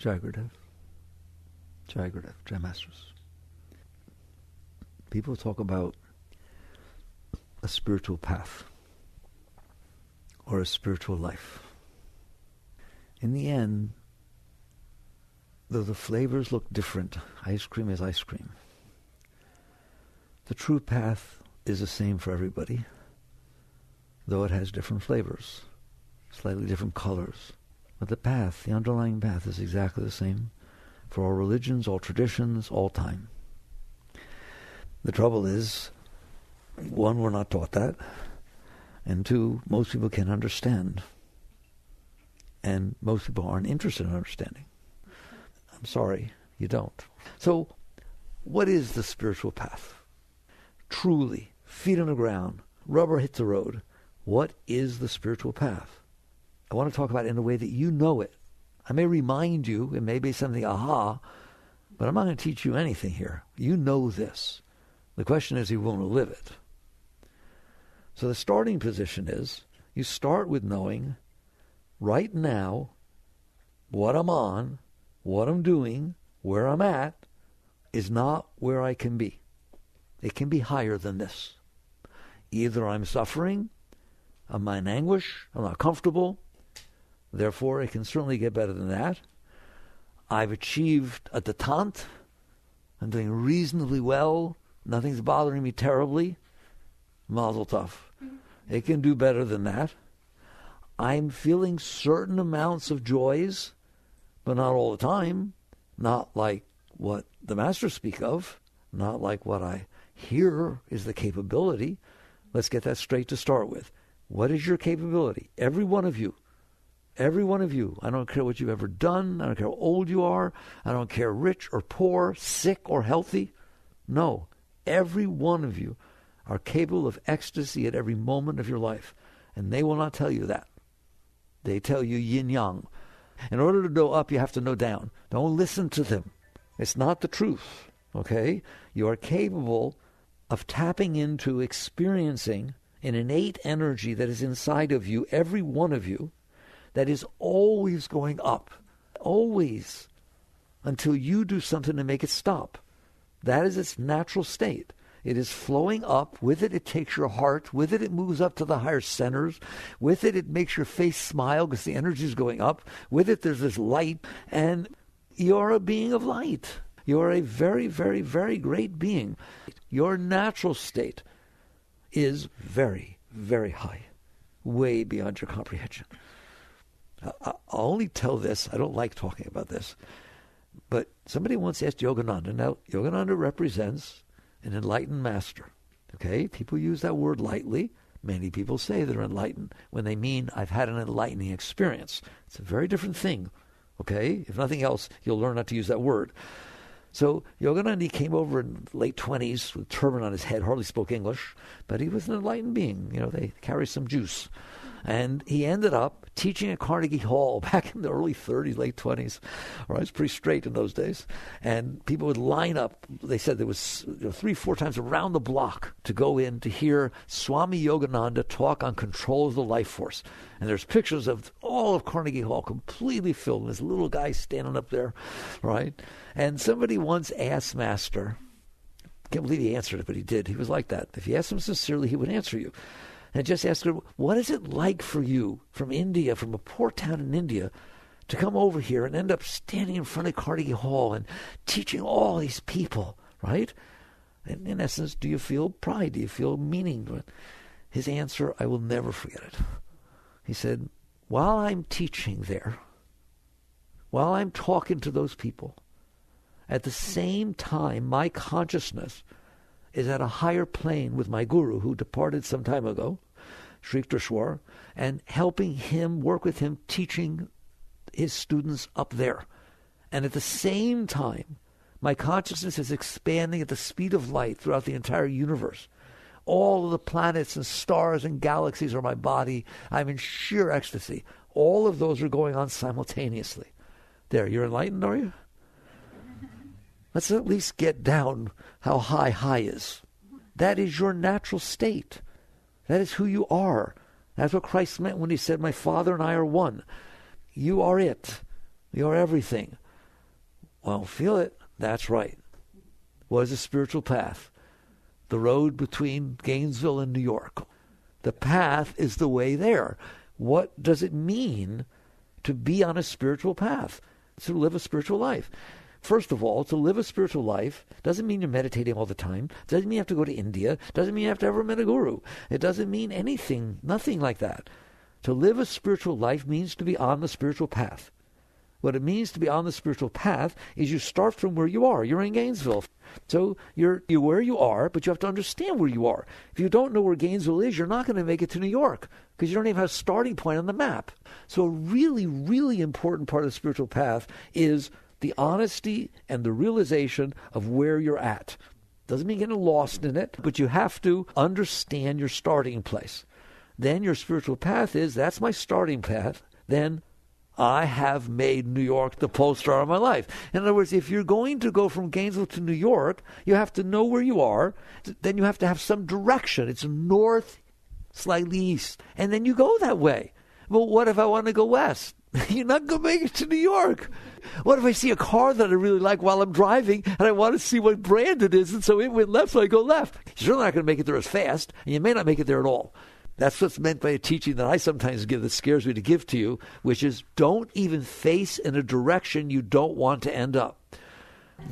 Jagradev. Jagradev, Jai Masters. People talk about a spiritual path or a spiritual life. In the end, though the flavors look different, ice cream is ice cream, the true path is the same for everybody, though it has different flavors, slightly different colors. But the path, the underlying path, is exactly the same for all religions, all traditions, all time. The trouble is, one, we're not taught that, and two, most people can't understand. And most people aren't interested in understanding. I'm sorry, you don't. So, what is the spiritual path? Truly, feet on the ground, rubber hits the road. What is the spiritual path? I want to talk about it in a way that you know it. I may remind you, it may be something, aha, but I'm not going to teach you anything here. You know this. The question is, you want to live it. So the starting position is, you start with knowing, right now, what I'm on, what I'm doing, where I'm at, is not where I can be. It can be higher than this. Either I'm suffering, I'm in anguish, I'm not comfortable, therefore it can certainly get better than that. I've achieved a detente, I'm doing reasonably well, nothing's bothering me terribly, mazel tov. It can do better than that. I'm feeling certain amounts of joys, but not all the time, not like what the masters speak of, not like what I hear is the capability. Let's get that straight to start with. What is your capability? Every one of you. Every one of you. I don't care what you've ever done. I don't care how old you are. I don't care rich or poor, sick or healthy. No. Every one of you are capable of ecstasy at every moment of your life. And they will not tell you that. They tell you yin-yang. In order to know up, you have to know down. Don't listen to them. It's not the truth. Okay? You are capable of tapping into, experiencing an innate energy that is inside of you, every one of you, that is always going up. Always. Until you do something to make it stop. That is its natural state. It is flowing up. With it, it takes your heart. With it, it moves up to the higher centers. With it, it makes your face smile because the energy is going up. With it, there's this light. And you're a being of light. You're a very, very, very great being. Your natural state is very, very high. Way beyond your comprehension. I'll only tell this. I don't like talking about this. But somebody once asked Yogananda. Now, Yogananda represents an enlightened master. Okay? People use that word lightly. Many people say they're enlightened when they mean, I've had an enlightening experience. It's a very different thing. Okay? If nothing else, you'll learn not to use that word. So Yogananda came over in late 20s with a turban on his head, hardly spoke English, but he was an enlightened being. You know, they carry some juice. And he ended up teaching at Carnegie Hall back in the early 30s, late 20s. All right, it's pretty straight in those days. And people would line up. They said there was 3-4 times around the block to go in to hear Swami Yogananda talk on control of the life force. And there's pictures of all of Carnegie Hall completely filled. And this little guy standing up there, right? And somebody once asked Master, can't believe he answered it, but he did. He was like that. If you asked him sincerely, he would answer you. And just ask her, what is it like for you from India, from a poor town in India, to come over here and end up standing in front of Carnegie Hall and teaching all these people, right? And in essence, do you feel pride? Do you feel meaning? His answer, I will never forget it. He said, while I'm teaching there, while I'm talking to those people, at the same time, my consciousness is at a higher plane with my guru who departed some time ago, Sri Yukteswar, and helping him, work with him, teaching his students up there. And at the same time, my consciousness is expanding at the speed of light throughout the entire universe. All of the planets and stars and galaxies are my body. I'm in sheer ecstasy. All of those are going on simultaneously. There, you're enlightened, are you? Let's at least get down how high is. That is your natural state. That is who you are. That's what Christ meant when he said, my Father and I are one. You are it. You're everything. Well, feel it. That's right. What is a spiritual path? The road between Gainesville and New York. The path is the way there. What does it mean to be on a spiritual path? To live a spiritual life. First of all, to live a spiritual life doesn't mean you're meditating all the time. Doesn't mean you have to go to India. Doesn't mean you have to ever meet a guru. It doesn't mean anything, nothing like that. To live a spiritual life means to be on the spiritual path. What it means to be on the spiritual path is you start from where you are. You're in Gainesville. So you're where you are, but you have to understand where you are. If you don't know where Gainesville is, you're not going to make it to New York because you don't even have a starting point on the map. So a really, really important part of the spiritual path is the honesty and the realization of where you're at. Doesn't mean getting lost in it, but you have to understand your starting place. Then your spiritual path is, that's my starting path. Then I have made New York the Polestar of my life. In other words, if you're going to go from Gainesville to New York, you have to know where you are. Then you have to have some direction. It's north, slightly east. And then you go that way. Well, what if I want to go west? You're not going to make it to New York. What if I see a car that I really like while I'm driving and I want to see what brand it is, and so it went left, so I go left? You're not going to make it there as fast, and you may not make it there at all. That's what's meant by a teaching that I sometimes give that scares me to give to you, which is don't even face in a direction you don't want to end up.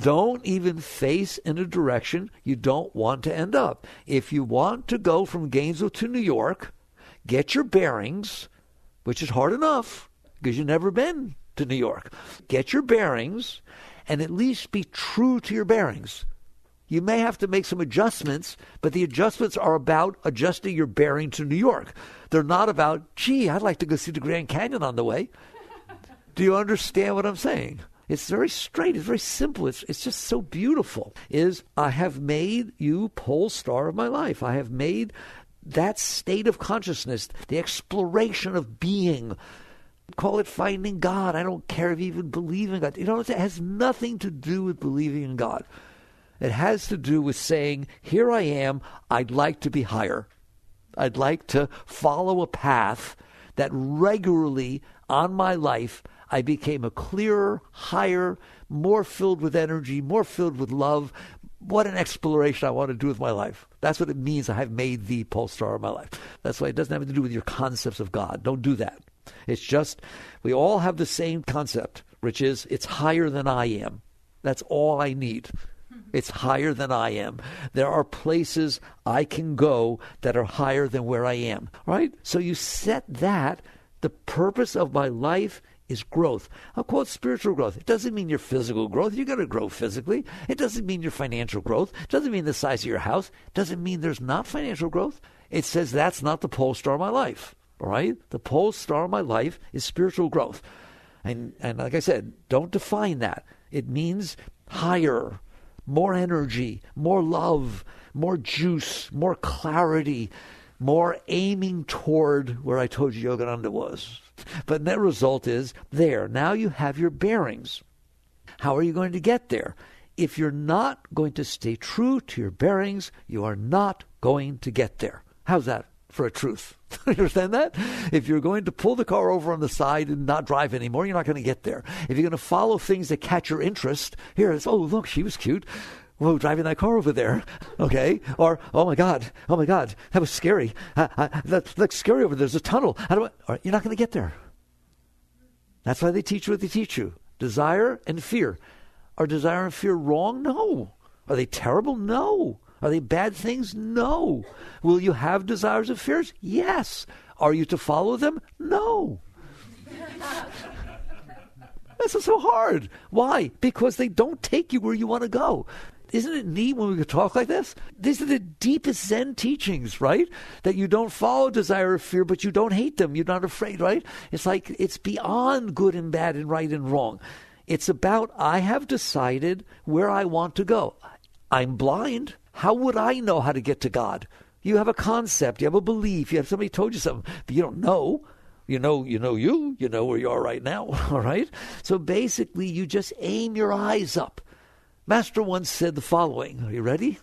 Don't even face in a direction you don't want to end up. If you want to go from Gainesville to New York, get your bearings, which is hard enough because you've never been to New York. Get your bearings and at least be true to your bearings. You may have to make some adjustments, but the adjustments are about adjusting your bearing to New York. They're not about, gee, I'd like to go see the Grand Canyon on the way. Do you understand what I'm saying? It's very straight. It's very simple. It's just so beautiful. I have made you Polestar of my life. I have made that state of consciousness, the exploration of being. Call it finding God. I don't care if you even believe in God. It has nothing to do with believing in God. It has to do with saying, here I am, I'd like to be higher. I'd like to follow a path that regularly on my life I became a clearer, higher, more filled with energy, more filled with love. What an exploration I want to do with my life. That's what it means I have made the Polestar of my life. That's why it doesn't have to do with your concepts of God. Don't do that. It's just, we all have the same concept, which is it's higher than I am. That's all I need. It's higher than I am. There are places I can go that are higher than where I am, right? So you set that. The purpose of my life is growth. I'll quote spiritual growth. It doesn't mean your physical growth. You're going to grow physically. It doesn't mean your financial growth. It doesn't mean the size of your house. It doesn't mean there's not financial growth. It says that's not the Polestar of my life, all right? The Polestar of my life is spiritual growth. And like I said, don't define that. It means higher, more energy, more love, more juice, more clarity, more aiming toward where I told you Yogananda was. But net result is there. Now you have your bearings. How are you going to get there? If you're not going to stay true to your bearings, you are not going to get there. How's that for a truth? You understand that? If you're going to pull the car over on the side and not drive anymore, you're not going to get there. If you're going to follow things that catch your interest, here it's, oh, look, she was cute. Whoa, driving that car over there. Okay. Or, oh my God, that was scary. That looks scary over there. There's a tunnel. You're not going to get there. That's why they teach you what they teach you. Desire and fear. Are desire and fear wrong? No. Are they terrible? No. Are they bad things? No. Will you have desires and fears? Yes. Are you to follow them? No. That's what's so hard. Why? Because they don't take you where you want to go. Isn't it neat when we could talk like this? These are the deepest Zen teachings, right? That you don't follow desire or fear, but you don't hate them. You're not afraid, right? It's like it's beyond good and bad and right and wrong. It's about I have decided where I want to go. I'm blind. How would I know how to get to God? You have a concept. You have a belief. You have somebody told you something, but you don't know. You know where you are right now, all right? So basically, you just aim your eyes up. Master once said the following. Are you ready?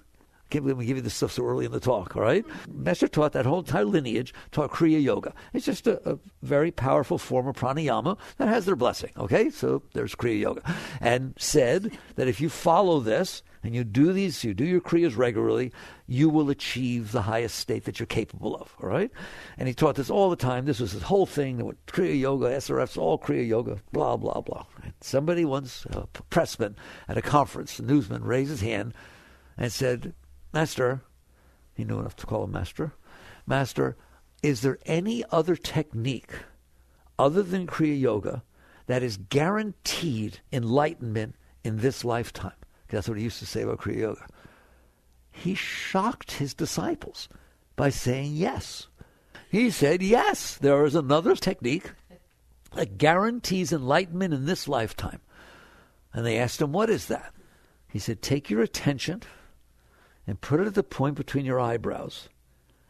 Let me give you this stuff so early in the talk, all right? Master taught that whole entire lineage, taught Kriya Yoga. It's just a very powerful form of pranayama that has their blessing, okay? So there's Kriya Yoga. And said that if you follow this and you do your Kriyas regularly, you will achieve the highest state that you're capable of, all right? And he taught this all the time. This was his whole thing, with Kriya Yoga, SRFs, all Kriya Yoga, blah, blah, blah. And somebody once, a pressman at a conference, a newsman, raised his hand and said, Master, he knew enough to call him Master, Master, is there any other technique other than Kriya Yoga that is guaranteed enlightenment in this lifetime? That's what he used to say about Kriya Yoga. He shocked his disciples by saying yes. He said, yes, there is another technique that guarantees enlightenment in this lifetime. And they asked him, what is that? He said, take your attention and put it at the point between your eyebrows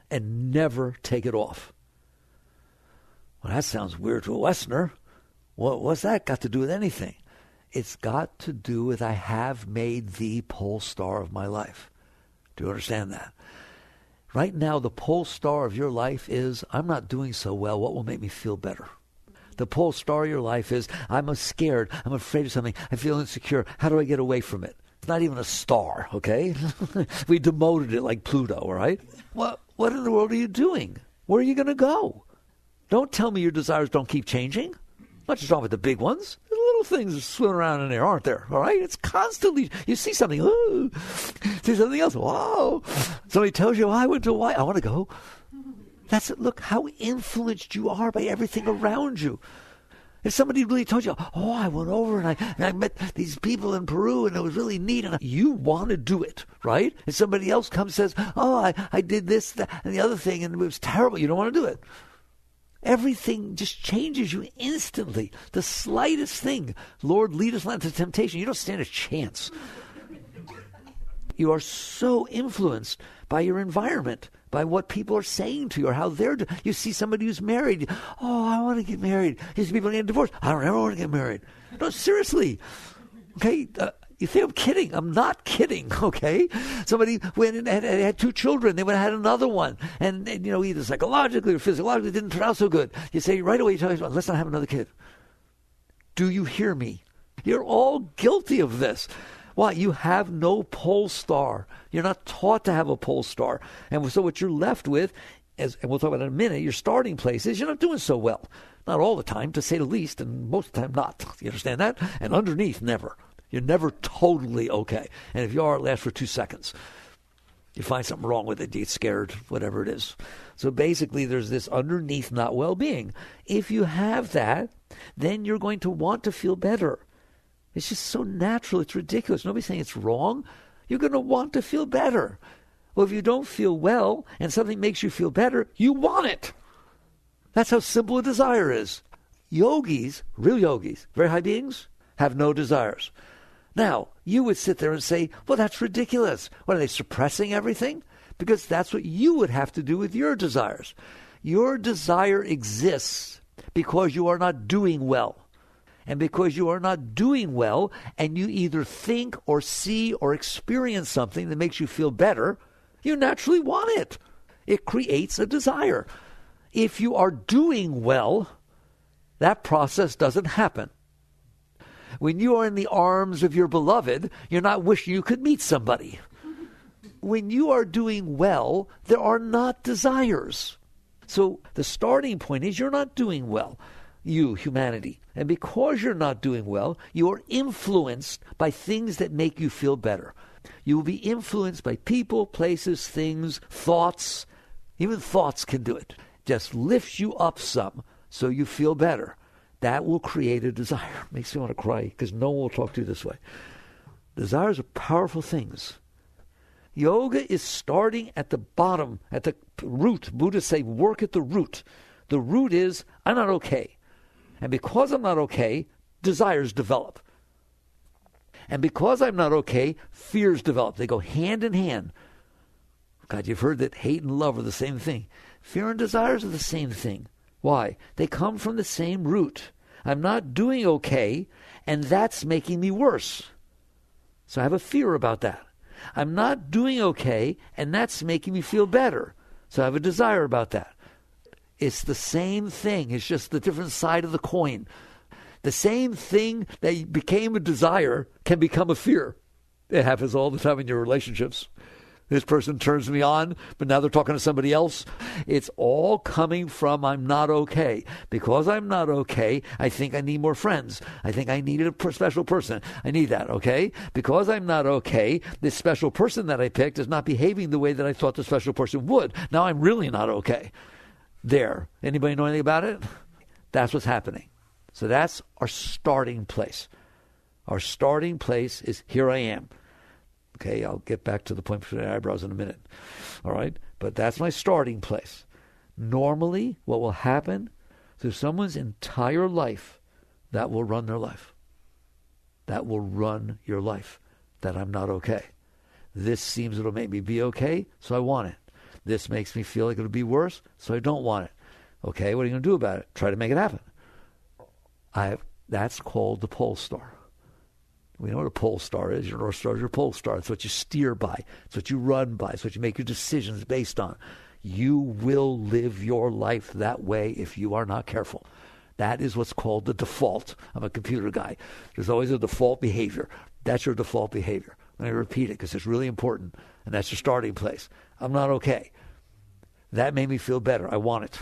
and never take it off. Well, that sounds weird to a Westerner. What's that got to do with anything? It's got to do with I have made the Polestar of my life. Do you understand that? Right now, the Polestar of your life is, I'm not doing so well. What will make me feel better? The Polestar of your life is, I'm scared. I'm afraid of something. I feel insecure. How do I get away from it? It's not even a star, okay? We demoted it like Pluto, all right? What in the world are you doing? Where are you going to go? Don't tell me your desires don't keep changing. I'm not just talking about the big ones. The little things swimming around in there, aren't there? All right? It's constantly, you see something, ooh, see something else, wow. Somebody tells you, I went to Hawaii, I want to go. That's it. Look how influenced you are by everything around you. If somebody really told you, oh, I went over and I met these people in Peru and it was really neat, and you want to do it, right? And somebody else comes and says, oh, I did this, that, and the other thing, and it was terrible. You don't want to do it. Everything just changes you instantly. The slightest thing. Lord, lead us not into temptation. You don't stand a chance. You are so influenced by your environment, by what people are saying to you or how they're doing. You see somebody who's married. Oh, I want to get married. These people getting divorced. I don't ever want to get married. No, seriously. Okay, you think I'm kidding. I'm not kidding, okay? Somebody went and had 2 children. They went and had another one. And either psychologically or physiologically, it didn't turn out so good. You say right away, you tell yourself, let's not have another kid. Do you hear me? You're all guilty of this. Why? You have no Polestar. You're not taught to have a Polestar. And so what you're left with, and we'll talk about it in a minute, your starting place is you're not doing so well. Not all the time, to say the least, and most of the time not. You understand that? And underneath, never. You're never totally okay. And if you are, it lasts for 2 seconds. You find something wrong with it, you get scared, whatever it is. So basically, there's this underneath not well-being. If you have that, then you're going to want to feel better. It's just so natural. It's ridiculous. Nobody's saying it's wrong. You're going to want to feel better. Well, if you don't feel well and something makes you feel better, you want it. That's how simple a desire is. Yogis, real yogis, very high beings, have no desires. Now, you would sit there and say, well, that's ridiculous. What, are they suppressing everything? Because that's what you would have to do with your desires. Your desire exists because you are not doing well. And because you are not doing well, and you either think or see or experience something that makes you feel better, you naturally want it. It creates a desire. If you are doing well, that process doesn't happen. When you are in the arms of your beloved, you're not wishing you could meet somebody. When you are doing well, there are not desires. So the starting point is you're not doing well. You, humanity. And because you're not doing well, you are influenced by things that make you feel better. You will be influenced by people, places, things, thoughts. Even thoughts can do it. Just lifts you up some so you feel better. That will create a desire. Makes me want to cry because no one will talk to you this way. Desires are powerful things. Yoga is starting at the bottom, at the root. Buddhists say work at the root. The root is, I'm not okay. And because I'm not okay, desires develop. And because I'm not okay, fears develop. They go hand in hand. God, you've heard that hate and love are the same thing. Fear and desires are the same thing. Why? They come from the same root. I'm not doing okay, and that's making me worse. So I have a fear about that. I'm not doing okay, and that's making me feel better. So I have a desire about that. It's the same thing. It's just the different side of the coin. The same thing that became a desire can become a fear. It happens all the time in your relationships. This person turns me on, but now they're talking to somebody else. It's all coming from I'm not okay. Because I'm not okay, I think I need more friends. I think I need a special person. I need that, okay? Because I'm not okay, this special person that I picked is not behaving the way that I thought the special person would. Now I'm really not okay. There. Anybody know anything about it? That's what's happening. So that's our starting place. Our starting place is here I am. Okay, I'll get back to the point between the eyebrows in a minute. All right? But that's my starting place. Normally, what will happen through someone's entire life, that will run their life. That will run your life. That I'm not okay. This seems it'll make me be okay, so I want it. This makes me feel like it'll be worse, so I don't want it. Okay, what are you going to do about it? Try to make it happen. That's called the Polestar. We know what a Polestar is. Your North Star is your Polestar. It's what you steer by. It's what you run by. It's what you make your decisions based on. You will live your life that way if you are not careful. That is what's called the default. I'm a computer guy. There's always a default behavior. That's your default behavior. Let me repeat it because it's really important, and that's your starting place. I'm not okay. That made me feel better. I want it.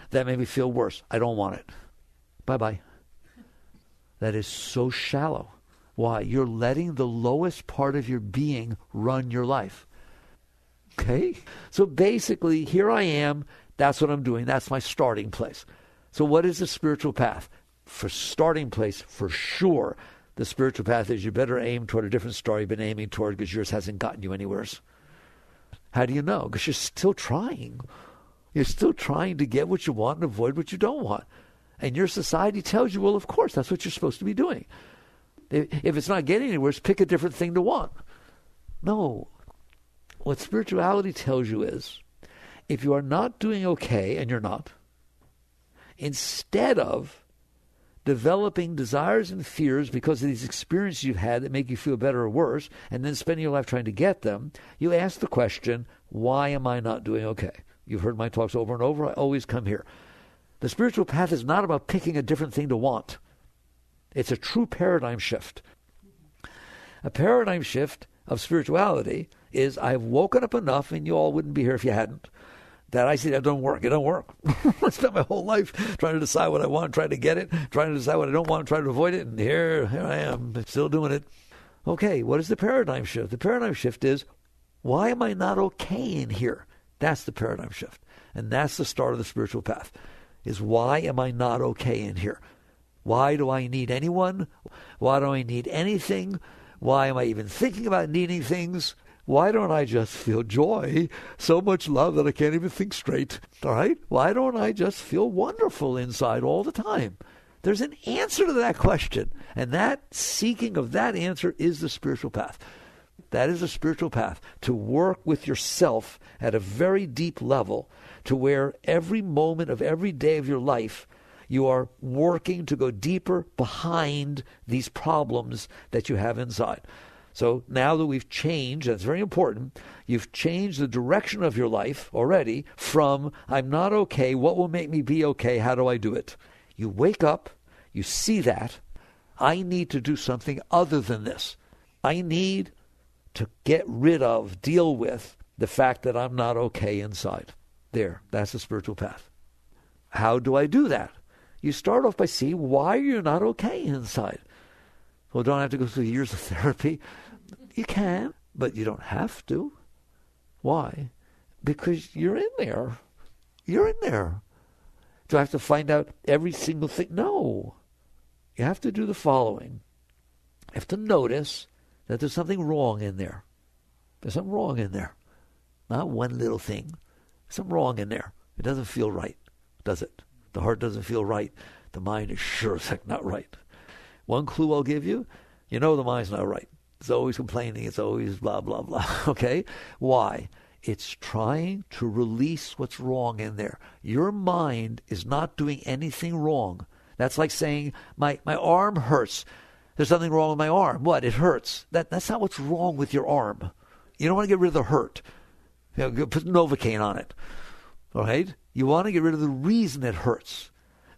That made me feel worse. I don't want it. Bye-bye. That is so shallow. Why? You're letting the lowest part of your being run your life. Okay? So basically, here I am. That's what I'm doing. That's my starting place. So what is the spiritual path? For starting place, for sure, the spiritual path is you better aim toward a different star you've been aiming toward because yours hasn't gotten you anywhere. How do you know? Because you're still trying. You're still trying to get what you want and avoid what you don't want. And your society tells you, well, of course, that's what you're supposed to be doing. If it's not getting anywhere, pick a different thing to want. No. What spirituality tells you is, if you are not doing okay, and you're not, instead of developing desires and fears because of these experiences you've had that make you feel better or worse, and then spending your life trying to get them, you ask the question, why am I not doing okay? You've heard my talks over and over. I always come here. The spiritual path is not about picking a different thing to want. It's a true paradigm shift. A paradigm shift of spirituality is I've woken up enough, and you all wouldn't be here if you hadn't, that I see that don't work. It don't work. I spent my whole life trying to decide what I want, trying to get it, trying to decide what I don't want, trying to avoid it, and here I am, still doing it. Okay, what is the paradigm shift? The paradigm shift is, why am I not okay in here? That's the paradigm shift. And that's the start of the spiritual path, is why am I not okay in here? Why do I need anyone? Why do I need anything? Why am I even thinking about needing things? Why don't I just feel joy, so much love that I can't even think straight? All right? Why don't I just feel wonderful inside all the time? There's an answer to that question. And that seeking of that answer is the spiritual path. That is a spiritual path, to work with yourself at a very deep level, to where every moment of every day of your life, you are working to go deeper behind these problems that you have inside. So now that we've changed, that's very important, you've changed the direction of your life already from, I'm not okay, what will make me be okay, how do I do it? You wake up, you see that, I need to do something other than this. I need to get rid of, deal with the fact that I'm not okay inside. There, that's the spiritual path. How do I do that? You start off by seeing why you're not okay inside. Well, don't have to go through years of therapy. You can, but you don't have to. Why? Because you're in there. You're in there. Do I have to find out every single thing? No. You have to do the following. You have to notice that there's something wrong in there. There's something wrong in there. Not one little thing. There's something wrong in there. It doesn't feel right, does it? The heart doesn't feel right. The mind is sure as heck not right. One clue I'll give you, you know the mind's not right. It's always complaining. It's always blah, blah, blah. Okay? Why? It's trying to release what's wrong in there. Your mind is not doing anything wrong. That's like saying, my arm hurts. There's something wrong with my arm. What? It hurts. That's not what's wrong with your arm. You don't want to get rid of the hurt. Put Novocaine on it. All right? You want to get rid of the reason it hurts.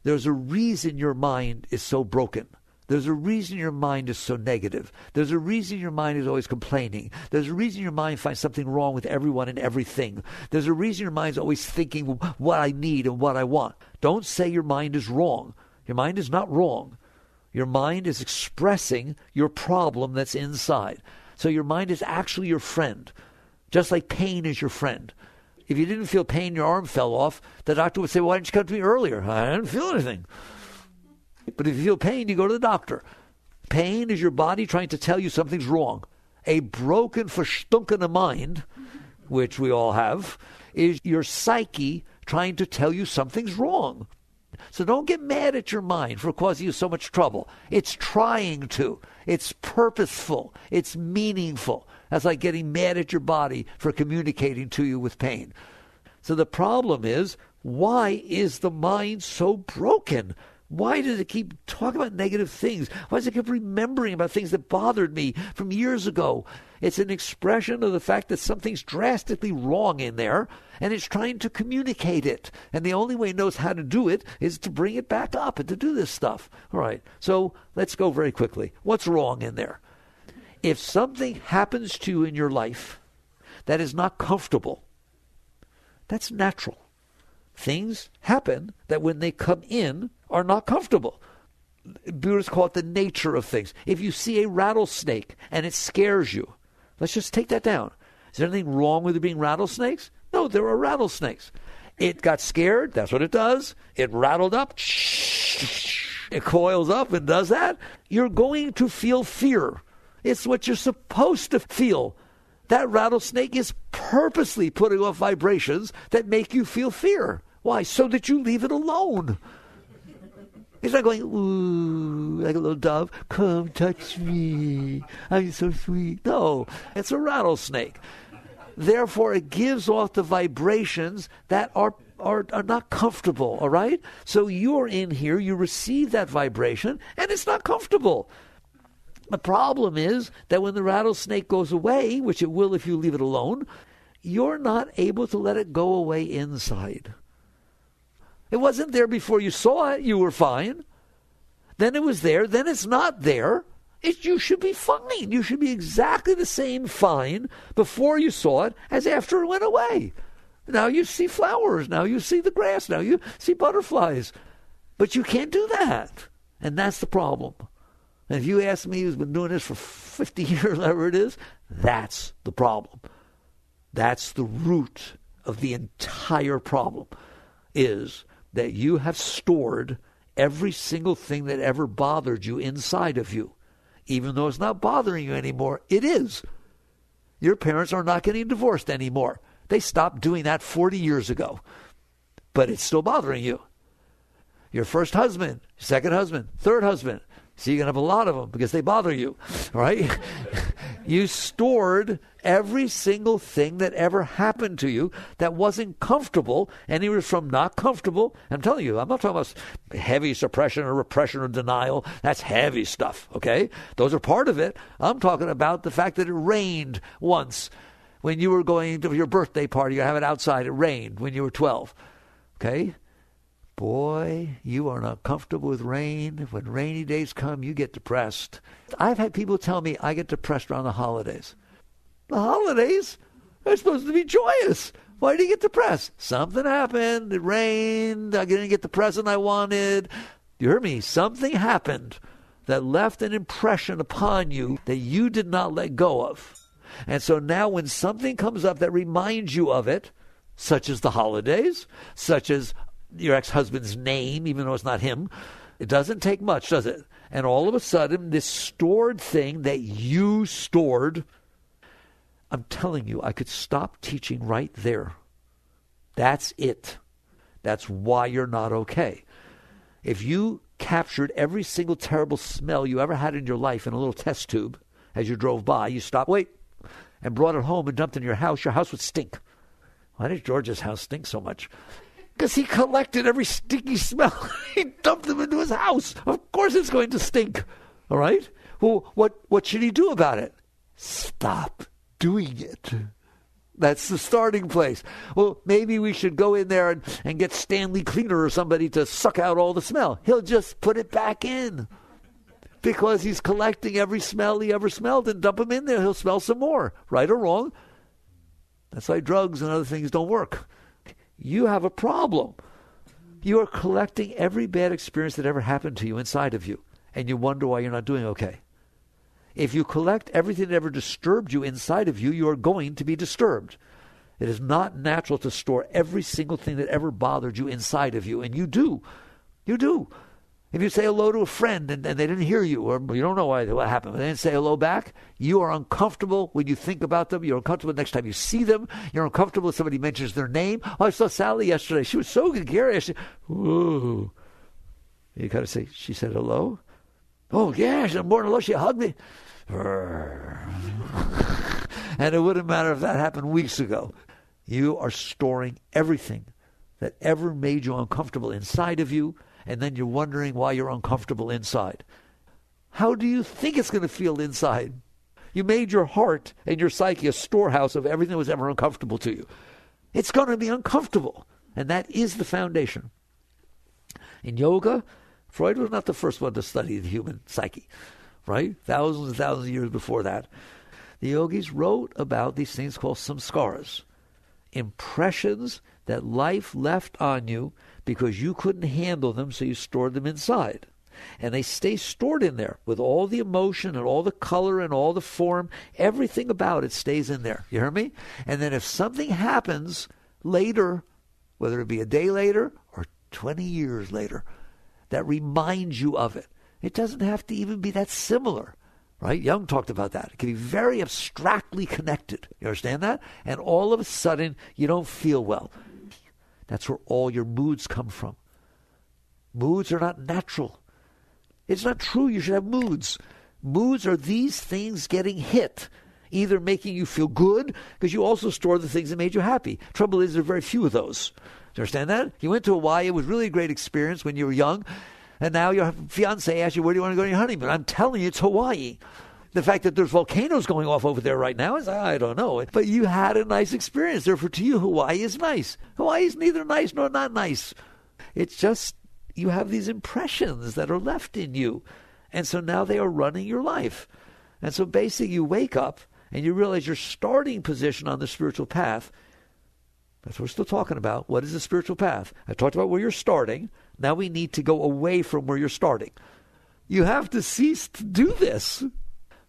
There's a reason your mind is so broken. There's a reason your mind is so negative. There's a reason your mind is always complaining. There's a reason your mind finds something wrong with everyone and everything. There's a reason your mind's always thinking what I need and what I want. Don't say your mind is wrong. Your mind is not wrong. Your mind is expressing your problem that's inside. So your mind is actually your friend, just like pain is your friend. If you didn't feel pain, your arm fell off, the doctor would say, why didn't you come to me earlier? I didn't feel anything. But if you feel pain, you go to the doctor. Pain is your body trying to tell you something's wrong. A broken, verstunkene mind, which we all have, is your psyche trying to tell you something's wrong. So don't get mad at your mind for causing you so much trouble. It's trying to. It's purposeful. It's meaningful. That's like getting mad at your body for communicating to you with pain. So the problem is, why is the mind so broken? Why does it keep talking about negative things? Why does it keep remembering about things that bothered me from years ago? It's an expression of the fact that something's drastically wrong in there, and it's trying to communicate it. And the only way it knows how to do it is to bring it back up and to do this stuff. All right, so let's go very quickly. What's wrong in there? If something happens to you in your life that is not comfortable, that's natural. Things happen that when they come in are not comfortable. Buddhists call it the nature of things. If you see a rattlesnake and it scares you, let's just take that down. Is there anything wrong with it being rattlesnakes? No, there are rattlesnakes. It got scared, that's what it does. It rattled up, it coils up and does that. You're going to feel fear. It's what you're supposed to feel. That rattlesnake is purposely putting off vibrations that make you feel fear. Why? So that you leave it alone. It's not going, ooh, like a little dove, come touch me, I'm so sweet. No, it's a rattlesnake. Therefore, it gives off the vibrations that are not comfortable, all right? So you're in here, you receive that vibration, and it's not comfortable. The problem is that when the rattlesnake goes away, which it will if you leave it alone, you're not able to let it go away inside. It wasn't there before you saw it. You were fine. Then it was there. Then it's not there. You should be fine. You should be exactly the same fine before you saw it as after it went away. Now you see flowers. Now you see the grass. Now you see butterflies. But you can't do that. And that's the problem. And if you ask me, who's been doing this for 50 years, whatever it is, that's the problem. That's the root of the entire problem, is that you have stored every single thing that ever bothered you inside of you. Even though it's not bothering you anymore, it is. Your parents are not getting divorced anymore. They stopped doing that 40 years ago. But it's still bothering you. Your first husband, second husband, third husband. So you're going to have a lot of them because they bother you, right? You stored every single thing that ever happened to you that wasn't comfortable, anywhere from not comfortable. I'm telling you, I'm not talking about heavy suppression or repression or denial. That's heavy stuff, okay? Those are part of it. I'm talking about the fact that it rained once when you were going to your birthday party. You have it outside. It rained when you were 12, okay? Boy, you are not comfortable with rain. When rainy days come, you get depressed. I've had people tell me I get depressed around the holidays. The holidays are supposed to be joyous. Why do you get depressed? Something happened. It rained. I didn't get the present I wanted. You heard me. Something happened that left an impression upon you that you did not let go of. And so now when something comes up that reminds you of it, such as the holidays, such as your ex-husband's name, even though it's not him, it doesn't take much, does it? And all of a sudden, this stored thing that you stored, I'm telling you, I could stop teaching right there. That's it. That's why you're not okay. If you captured every single terrible smell you ever had in your life in a little test tube as you drove by, you stopped, wait, and brought it home and dumped it in your house would stink. Why did George's house stink so much? Because he collected every stinky smell. He dumped them into his house. Of course it's going to stink. All right? Well, what should he do about it? Stop doing it. That's the starting place. Well, maybe we should go in there and get Stanley Cleaner or somebody to suck out all the smell. He'll just put it back in because he's collecting every smell he ever smelled and dump them in there. He'll smell some more, right or wrong. That's why drugs and other things don't work. You have a problem. You are collecting every bad experience that ever happened to you inside of you, and you wonder why you're not doing okay. If you collect everything that ever disturbed you inside of you, you are going to be disturbed. It is not natural to store every single thing that ever bothered you inside of you, and you do. You do. If you say hello to a friend and they didn't hear you, or you don't know what happened, but they didn't say hello back, you are uncomfortable when you think about them. You're uncomfortable next time you see them. You're uncomfortable if somebody mentions their name. Oh, I saw Sally yesterday. She was so good, Gary. Ooh. You got to say, she said hello? Oh, yeah, she said more than hello. She hugged me. And it wouldn't matter if that happened weeks ago. You are storing everything that ever made you uncomfortable inside of you, and then you're wondering why you're uncomfortable inside. How do you think it's going to feel inside? You made your heart and your psyche a storehouse of everything that was ever uncomfortable to you. It's going to be uncomfortable, and that is the foundation. In yoga, Freud was not the first one to study the human psyche, right? Thousands and thousands of years before that. The yogis wrote about these things called samskaras, impressions that life left on you because you couldn't handle them, so you stored them inside. And they stay stored in there with all the emotion and all the color and all the form. Everything about it stays in there. You hear me? And then if something happens later, whether it be a day later or 20 years later, that reminds you of it. It doesn't have to even be that similar, right? Jung talked about that. It can be very abstractly connected. You understand that? And all of a sudden, you don't feel well. That's where all your moods come from. Moods are not natural. It's not true you should have moods. Moods are these things getting hit, either making you feel good, because you also store the things that made you happy. Trouble is, there are very few of those. Do you understand that? You went to Hawaii. It was really a great experience when you were young. And now your fiancé asks you, where do you want to go on your honeymoon? I'm telling you, it's Hawaii. The fact that there's volcanoes going off over there right now is, I don't know. But you had a nice experience. Therefore, to you, Hawaii is nice. Hawaii is neither nice nor not nice. It's just you have these impressions that are left in you. And so now they are running your life. And so basically you wake up and you realize your starting position on the spiritual path. That's what we're still talking about. What is the spiritual path? I talked about where you're starting. Now we need to go away from where you're starting. You have to cease to do this.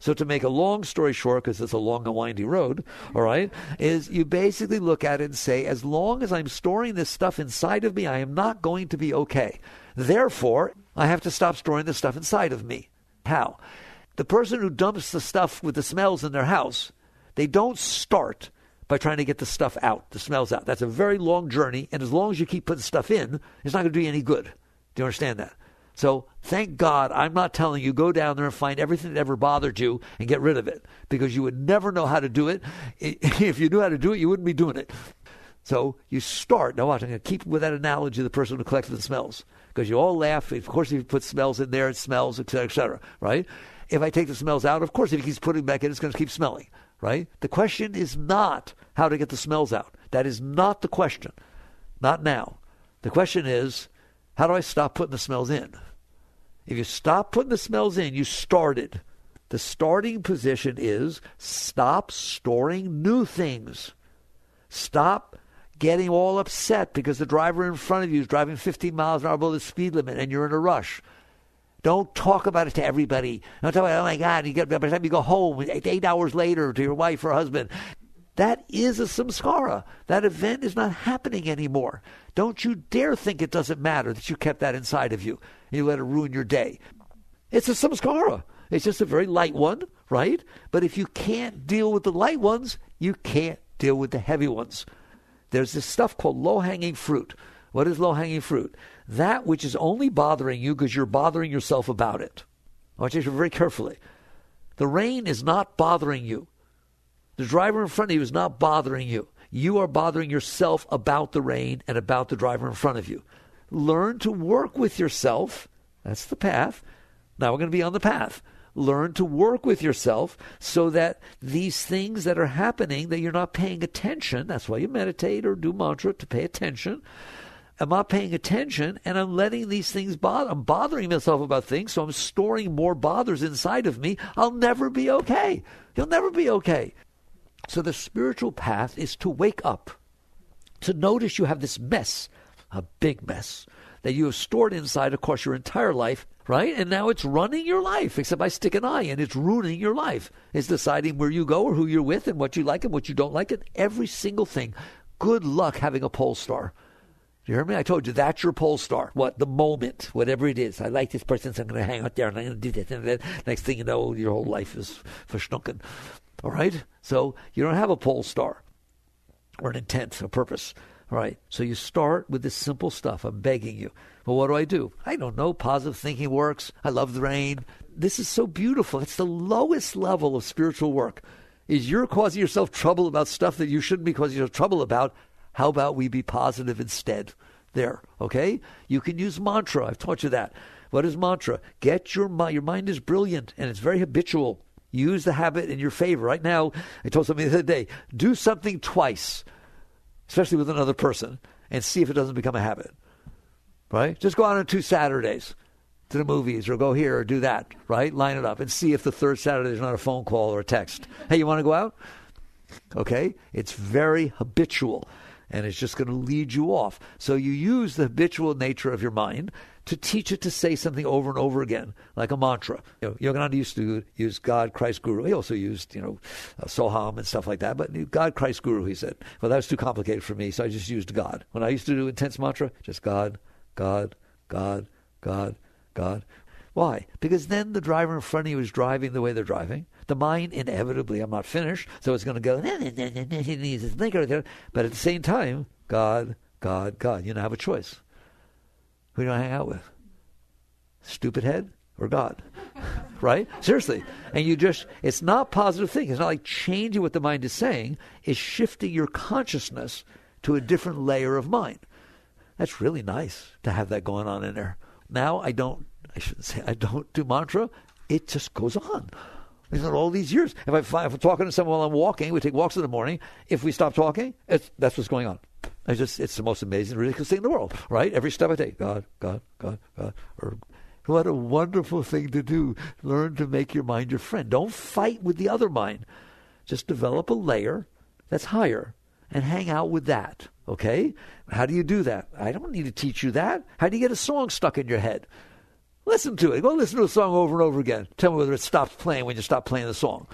So to make a long story short, because it's a long and windy road, all right, is you basically look at it and say, as long as I'm storing this stuff inside of me, I am not going to be okay. Therefore, I have to stop storing this stuff inside of me. How? The person who dumps the stuff with the smells in their house, they don't start by trying to get the stuff out, the smells out. That's a very long journey, and as long as you keep putting stuff in, it's not going to do you any good. Do you understand that? So thank God I'm not telling you go down there and find everything that ever bothered you and get rid of it, because you would never know how to do it. If you knew how to do it, you wouldn't be doing it. So you start. Now watch, I'm going to keep with that analogy of the person who collected the smells, because you all laugh. Of course, if you put smells in there, it smells, et cetera, right? If I take the smells out, of course, if he keeps putting back in, it's going to keep smelling, right? The question is not how to get the smells out. That is not the question. Not now. The question is, how do I stop putting the smells in? If you stop putting the smells in, you started. The starting position is stop storing new things. Stop getting all upset because the driver in front of you is driving 15 miles an hour below the speed limit and you're in a rush. Don't talk about it to everybody. Don't talk about, oh my God, by the time you go home 8 hours later to your wife or husband. That is a samskara. That event is not happening anymore. Don't you dare think it doesn't matter that you kept that inside of you and you let it ruin your day. It's a samskara. It's just a very light one, right? But if you can't deal with the light ones, you can't deal with the heavy ones. There's this stuff called low-hanging fruit. What is low-hanging fruit? That which is only bothering you because you're bothering yourself about it. I want you to very carefully. The rain is not bothering you. The driver in front of you is not bothering you. You are bothering yourself about the rain and about the driver in front of you. Learn to work with yourself. That's the path. Now we're going to be on the path. learn to work with yourself so that these things that are happening, that you're not paying attention. That's why you meditate or do mantra, to pay attention. I'm not paying attention, and I'm letting these things bother. I'm bothering myself about things, so I'm storing more bothers inside of me. I'll never be okay. You'll never be okay. So the spiritual path is to wake up, to notice you have this mess, a big mess, that you have stored inside, of course, your entire life, right? And now it's running your life, except I stick an eye in. It's ruining your life. It's deciding where you go or who you're with and what you like and what you don't like, and every single thing. Good luck having a Polestar. You hear me? I told you, that's your Polestar. What? The moment, whatever it is. I like this person, so I'm going to hang out there and I'm going to do this. And then next thing you know, your whole life is verschnunken. All right? So you don't have a Polestar or an intent, a purpose. All right? So you start with this simple stuff. I'm begging you. Well, what do? I don't know. Positive thinking works. I love the rain. This is so beautiful. It's the lowest level of spiritual work. Is you're causing yourself trouble about stuff that you shouldn't be causing yourself trouble about. How about we be positive instead? There, okay? You can use mantra. I've taught you that. What is mantra? Get your mind. Your mind is brilliant, and it's very habitual. Use the habit in your favor. Right now, I told somebody the other day, do something twice, especially with another person, and see if it doesn't become a habit, right? Just go out on 2 Saturdays to the movies or go here or do that, right? Line it up and see if the third Saturday is not a phone call or a text. Hey, you want to go out? Okay? It's very habitual. And it's just going to lead you off. So you use the habitual nature of your mind to teach it to say something over and over again, like a mantra. Yogananda used to use God, Christ, Guru. He also used, Soham and stuff like that. But God, Christ, Guru, he said. Well, that was too complicated for me, so I just used God. When I used to do intense mantra, just God, God, God, God, God. Why? Because then the driver in front of you is driving the way they're driving. The mind, inevitably, I'm not finished, so it's going to go, he needs his thinker. But at the same time, God, God, God. You don't have a choice. Who do I hang out with? Stupid head or God? Right? Seriously. And it's not a positive thing. It's not like changing what the mind is saying. It's shifting your consciousness to a different layer of mind. That's really nice to have that going on in there. Now I don't do mantra. It just goes on. It's not all these years. If I'm talking to someone while I'm walking, we take walks in the morning. If we stop talking, that's what's going on. It's the most amazing, ridiculous thing in the world, right? Every step I take, God, God, God, God. What a wonderful thing to do. Learn to make your mind your friend. Don't fight with the other mind. Just develop a layer that's higher and hang out with that, okay? How do you do that? I don't need to teach you that. How do you get a song stuck in your head? Listen to it. Go listen to a song over and over again. Tell me whether it stops playing when you stop playing the song.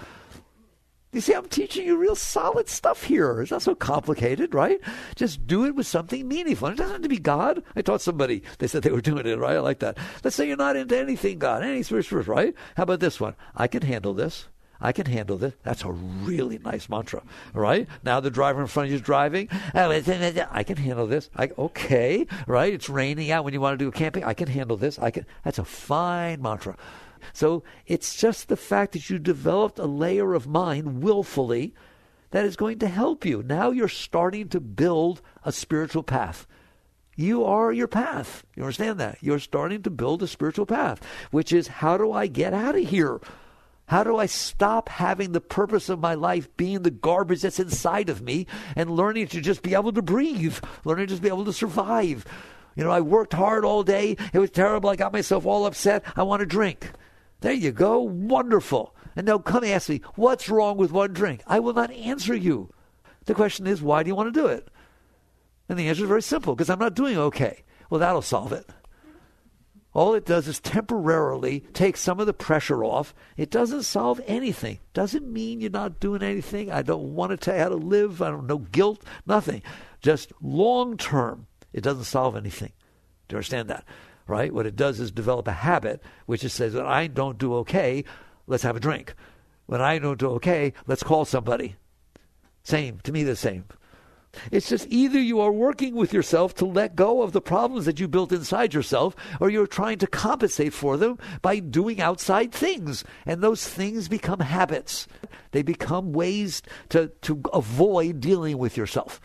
You see, I'm teaching you real solid stuff here. It's not so complicated, right? Just do it with something meaningful. It doesn't have to be God. I taught somebody, they said they were doing it, right? I like that. Let's say you're not into anything God, any spiritual, right? How about this one? I can handle this. I can handle this. That's a really nice mantra, right? Now the driver in front of you is driving. I can handle this. Okay, right? It's raining out when you want to do camping. I can handle this. That's a fine mantra. So it's just the fact that you developed a layer of mind willfully that is going to help you. Now you're starting to build a spiritual path. You are your path. You understand that? You're starting to build a spiritual path, which is, how do I get out of here? How do I stop having the purpose of my life being the garbage that's inside of me and learning to just be able to breathe, learning to just be able to survive? I worked hard all day. It was terrible. I got myself all upset. I want to drink. There you go. Wonderful. And now come ask me, what's wrong with one drink? I will not answer you. The question is, why do you want to do it? And the answer is very simple, because I'm not doing okay. Well, that'll solve it. All it does is temporarily take some of the pressure off. It doesn't solve anything. Doesn't mean you're not doing anything. I don't want to tell you how to live. I don't know guilt, nothing. Just long term, it doesn't solve anything. Do you understand that? Right? What it does is develop a habit, which is says, when I don't do okay, let's have a drink. When I don't do okay, let's call somebody. Same. To me, the same. It's just either you are working with yourself to let go of the problems that you built inside yourself, or you're trying to compensate for them by doing outside things. And those things become habits. They become ways to avoid dealing with yourself.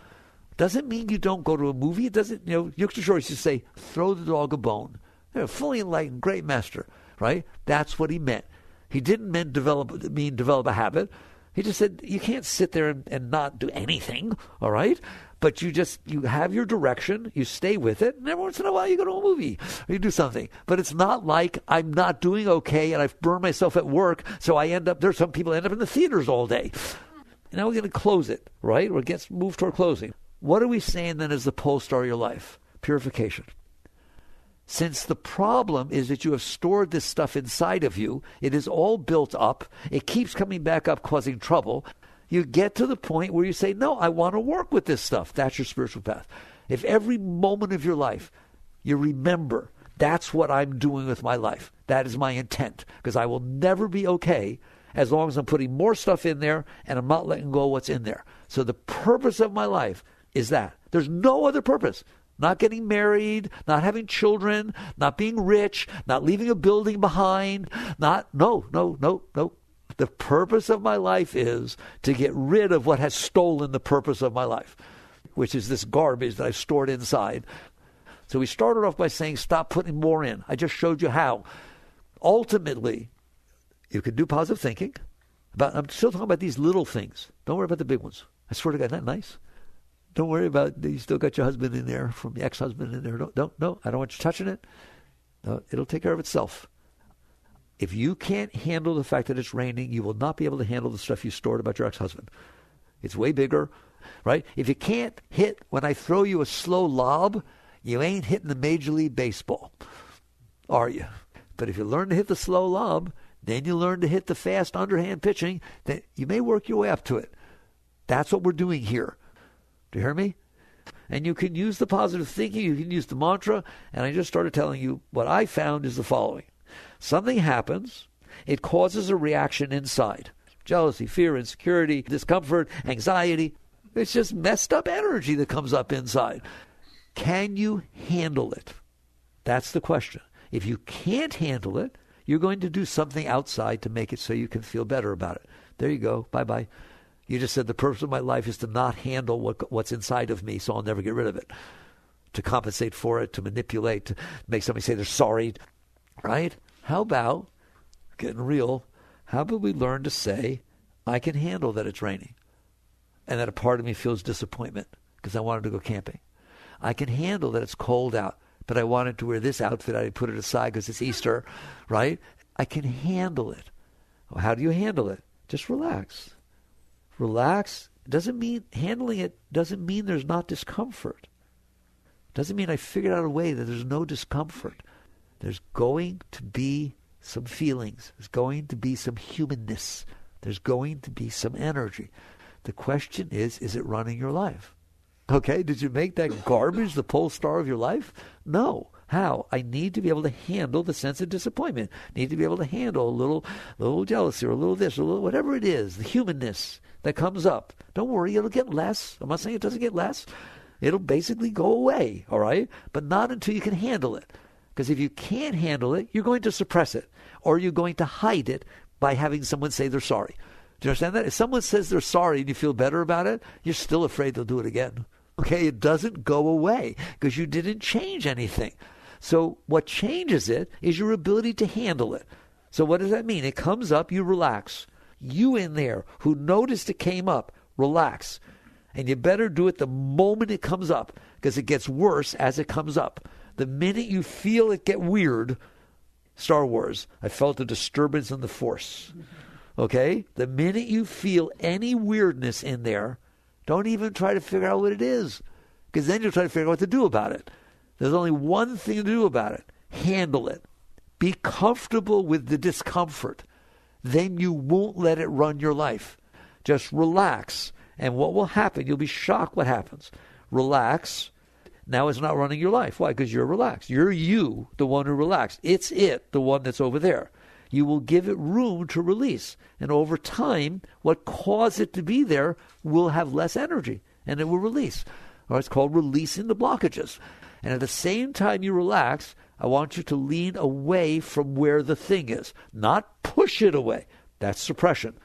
Doesn't mean you don't go to a movie. It doesn't, Yukta Shor used to say, throw the dog a bone. They're fully enlightened, great master, right? That's what he meant. He didn't mean develop a habit. He just said you can't sit there and not do anything, all right? But you have your direction, you stay with it, and every once in a while you go to a movie or you do something. But it's not like I'm not doing okay and I've burned myself at work, so there's some people end up in the theaters all day. Now we're going to close it, right? Or move toward closing. What are we saying then is the Polestar of your life? Purification. Since the problem is that you have stored this stuff inside of you, it is all built up, it keeps coming back up, causing trouble, you get to the point where you say, no, I want to work with this stuff. That's your spiritual path. If every moment of your life you remember, that's what I'm doing with my life. That is my intent, because I will never be okay as long as I'm putting more stuff in there and I'm not letting go of what's in there. So the purpose of my life is that. There's no other purpose. Not getting married, not having children, not being rich, not leaving a building behind, no. The purpose of my life is to get rid of what has stolen the purpose of my life, which is this garbage that I've stored inside. So we started off by saying, stop putting more in. I just showed you how. Ultimately, you can do positive thinking. I'm still talking about these little things. Don't worry about the big ones. I swear to God, isn't that nice? Don't worry about, you still got your husband in there, from the ex-husband in there. No, I don't want you touching it. No, it'll take care of itself. If you can't handle the fact that it's raining, you will not be able to handle the stuff you stored about your ex-husband. It's way bigger, right? If you can't hit, when I throw you a slow lob, you ain't hitting the Major League Baseball, are you? But if you learn to hit the slow lob, then you learn to hit the fast underhand pitching, then you may work your way up to it. That's what we're doing here. Do you hear me? And you can use the positive thinking, you can use the mantra, and I just started telling you what I found is the following. Something happens, it causes a reaction inside. Jealousy, fear, insecurity, discomfort, anxiety. It's just messed up energy that comes up inside. Can you handle it? That's the question. If you can't handle it, you're going to do something outside to make it so you can feel better about it. There you go. Bye-bye. You just said the purpose of my life is to not handle what's inside of me, so I'll never get rid of it. To compensate for it, to manipulate, to make somebody say they're sorry, right? How about, getting real, how about we learn to say, I can handle that it's raining, and that a part of me feels disappointment because I wanted to go camping. I can handle that it's cold out, but I wanted to wear this outfit. I put it aside because it's Easter, right? I can handle it. Well, how do you handle it? Just relax. Relax handling it doesn't mean there's not discomfort. Doesn't mean I figured out a way that there's no discomfort. There's going to be some feelings. There's going to be some humanness. There's going to be some energy. The question is it running your life? Okay, did you make that garbage the Polestar of your life? No. How? I need to be able to handle the sense of disappointment. Need to be able to handle a little jealousy or a little this or a little whatever it is, the humanness that comes up. Don't worry, it'll get less. I'm not saying it doesn't get less. It'll basically go away, all right? But not until you can handle it. Because if you can't handle it, you're going to suppress it. Or you're going to hide it by having someone say they're sorry. Do you understand that? If someone says they're sorry and you feel better about it, you're still afraid they'll do it again. Okay, it doesn't go away because you didn't change anything. So what changes it is your ability to handle it. So what does that mean? It comes up, you relax. You in there who noticed it came up, relax. And you better do it the moment it comes up because it gets worse as it comes up. The minute you feel it get weird, Star Wars, I felt a disturbance in the Force. Okay? The minute you feel any weirdness in there, don't even try to figure out what it is because then you'll try to figure out what to do about it. There's only one thing to do about it. Handle it. Be comfortable with the discomfort. Then you won't let it run your life. Just relax. And what will happen? You'll be shocked what happens. Relax. Now it's not running your life. Why? Because you're relaxed. You're you, the one who relaxed. It's it, the one that's over there. You will give it room to release. And over time, what caused it to be there will have less energy. And it will release. Or it's called releasing the blockages. And at the same time you relax, I want you to lean away from where the thing is. Not push it away. That's suppression.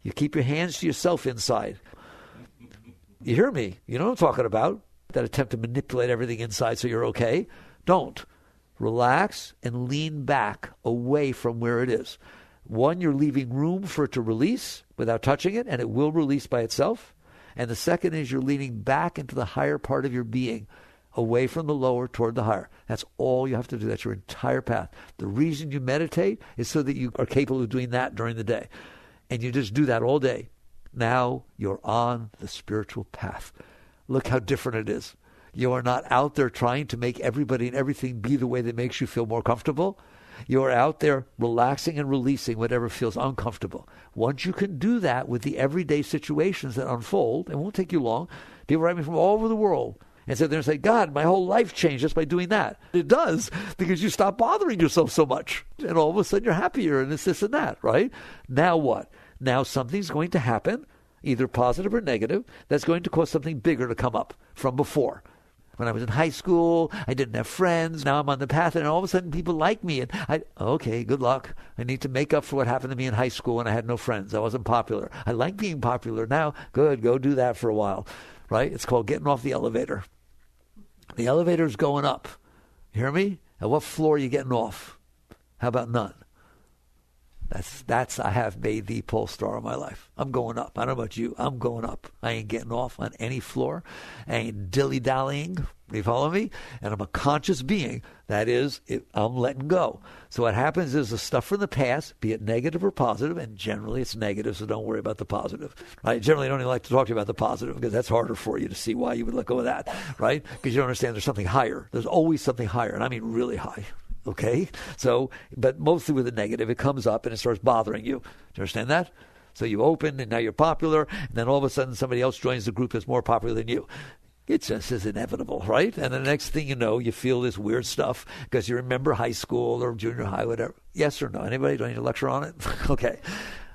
You keep your hands to yourself inside. You hear me? You know what I'm talking about? That attempt to manipulate everything inside so you're okay. Don't. Relax and lean back away from where it is. One, you're leaving room for it to release without touching it, and it will release by itself. And the second is you're leaning back into the higher part of your being, away from the lower toward the higher. That's all you have to do. That's your entire path. The reason you meditate is so that you are capable of doing that during the day. And you just do that all day. Now you're on the spiritual path. Look how different it is. You are not out there trying to make everybody and everything be the way that makes you feel more comfortable. You are out there relaxing and releasing whatever feels uncomfortable. Once you can do that with the everyday situations that unfold, it won't take you long. People write me from all over the world and sit there and say, God, my whole life changed just by doing that. It does, because you stop bothering yourself so much. And all of a sudden you're happier, and it's this and that, right? Now what? Now something's going to happen, either positive or negative, that's going to cause something bigger to come up from before. When I was in high school, I didn't have friends. Now I'm on the path, and all of a sudden people like me. And okay, good luck. I need to make up for what happened to me in high school when I had no friends. I wasn't popular. I like being popular now. Good, go do that for a while, right? It's called getting off the elevator. The elevator's going up. You hear me? At what floor are you getting off? How about none? I have made the Polestar of my life. I'm going up. I don't know about you. I'm going up. I ain't getting off on any floor. I ain't dilly-dallying. You follow me? And I'm a conscious being. That is, I'm letting go. So what happens is the stuff from the past, be it negative or positive, and generally it's negative, so don't worry about the positive. I generally don't even like to talk to you about the positive, because that's harder for you to see why you would let go of that, right? Because you don't understand there's something higher. There's always something higher, and I mean really high. Okay? So, but mostly with the negative, it comes up and it starts bothering you. Do you understand that? So you open and now you're popular, and then all of a sudden somebody else joins the group that's more popular than you. It just is inevitable, right? And the next thing you know, you feel this weird stuff because you remember high school or junior high, whatever. Yes or no? Anybody? Do I need to lecture on it? Okay.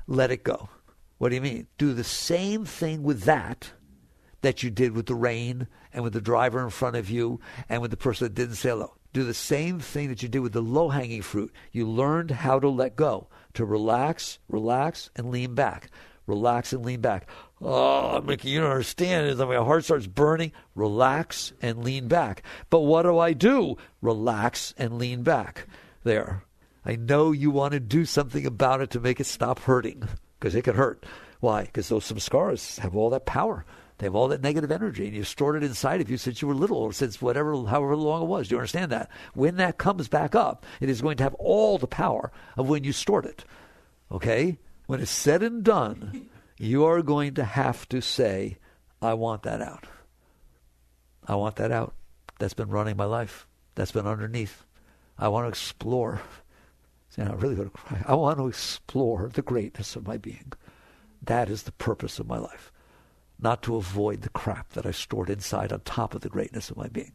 Let it go. What do you mean? Do the same thing with that you did with the rain and with the driver in front of you and with the person that didn't say hello. Do the same thing that you did with the low-hanging fruit. You learned how to let go, to relax, and lean back. Relax and lean back. Oh, Mickey, you don't understand. My heart starts burning. Relax and lean back. But what do? Relax and lean back. There. I know you want to do something about it to make it stop hurting, because it can hurt. Why? Because those samskaras have all that power. They have all that negative energy, and you've stored it inside of you since you were little, or since however long it was. Do you understand that? When that comes back up, it is going to have all the power of when you stored it. Okay? When it's said and done, you are going to have to say, I want that out. I want that out. That's been running my life. That's been underneath. I want to explore. See, I really going to cry. I want to explore the greatness of my being. That is the purpose of my life. Not to avoid the crap that I stored inside on top of the greatness of my being,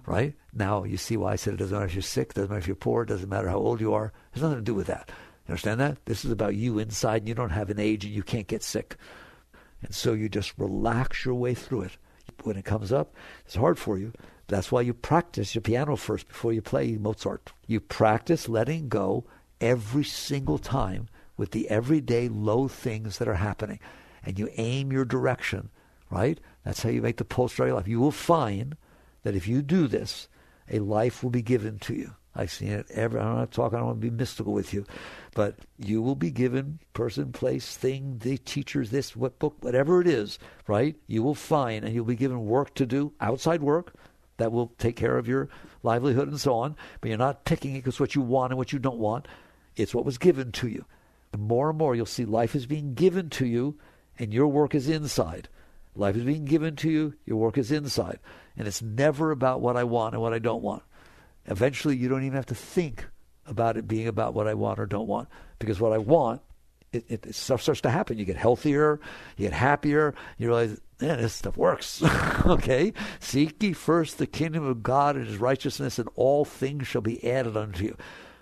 right? Now, you see why I said it doesn't matter if you're sick, doesn't matter if you're poor, doesn't matter how old you are. It has nothing to do with that. You understand that? This is about you inside, and you don't have an age, and you can't get sick. And so you just relax your way through it. When it comes up, it's hard for you. That's why you practice your piano first before you play Mozart. You practice letting go every single time with the everyday low things that are happening. And you aim your direction, right? That's how you make the Polestar of your life. You will find that if you do this, a life will be given to you. I've seen it I'm not talking, I don't want to be mystical with you, but you will be given person, place, thing, the teachers, this, what book, whatever it is, right? You will find, and you'll be given work to do, outside work, that will take care of your livelihood and so on, but you're not picking it because what you want and what you don't want. It's what was given to you. And more you'll see life is being given to you, and your work is inside. Life is being given to you, your work is inside. And it's never about what I want and what I don't want. Eventually, you don't even have to think about it being about what I want or don't want. Because what I want, it stuff starts to happen. You get healthier, you get happier, you realize, man, this stuff works. Okay? Seek ye first the kingdom of God and his righteousness, and all things shall be added unto you.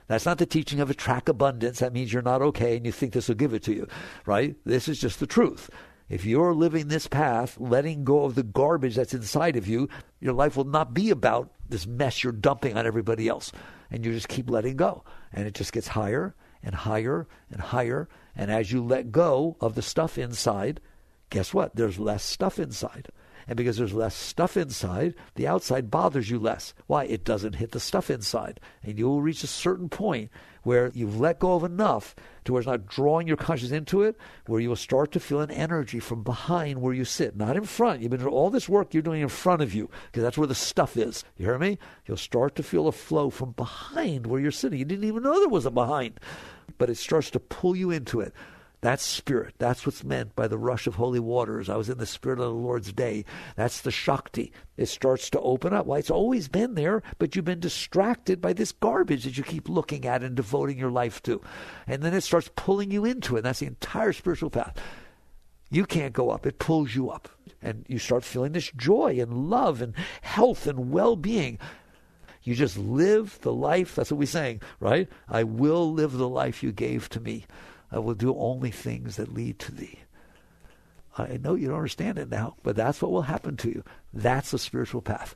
That's not the teaching of attract abundance. That means you're not okay and you think this will give it to you, right? This is just the truth. If you're living this path, letting go of the garbage that's inside of you, your life will not be about this mess you're dumping on everybody else. And you just keep letting go. And it just gets higher and higher and higher. And as you let go of the stuff inside, guess what? There's less stuff inside. And because there's less stuff inside, the outside bothers you less. Why? It doesn't hit the stuff inside. And you will reach a certain point where you've let go of enough to where it's not drawing your consciousness into it, where you will start to feel an energy from behind where you sit, not in front. You've been doing all this work you're doing in front of you, because that's where the stuff is. You hear me? You'll start to feel a flow from behind where you're sitting. You didn't even know there was a behind, but it starts to pull you into it. That's spirit. That's what's meant by the rush of holy waters. I was in the spirit of the Lord's day. That's the Shakti. It starts to open up. Well, it's always been there, but you've been distracted by this garbage that you keep looking at and devoting your life to. And then it starts pulling you into it. That's the entire spiritual path. You can't go up. It pulls you up. And you start feeling this joy and love and health and well-being. You just live the life. That's what we're saying, right? I will live the life you gave to me. I will do only things that lead to thee. I know you don't understand it now, but that's what will happen to you. That's the spiritual path.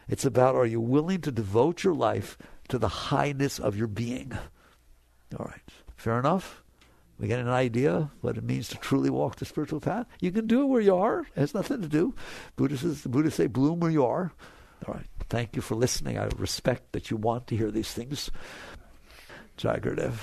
It's about, are you willing to devote your life to the highness of your being? All right. Fair enough? We get an idea what it means to truly walk the spiritual path? You can do it where you are. It has nothing to do. The Buddhists say, bloom where you are. All right. Thank you for listening. I respect that you want to hear these things. Jai Gurudev.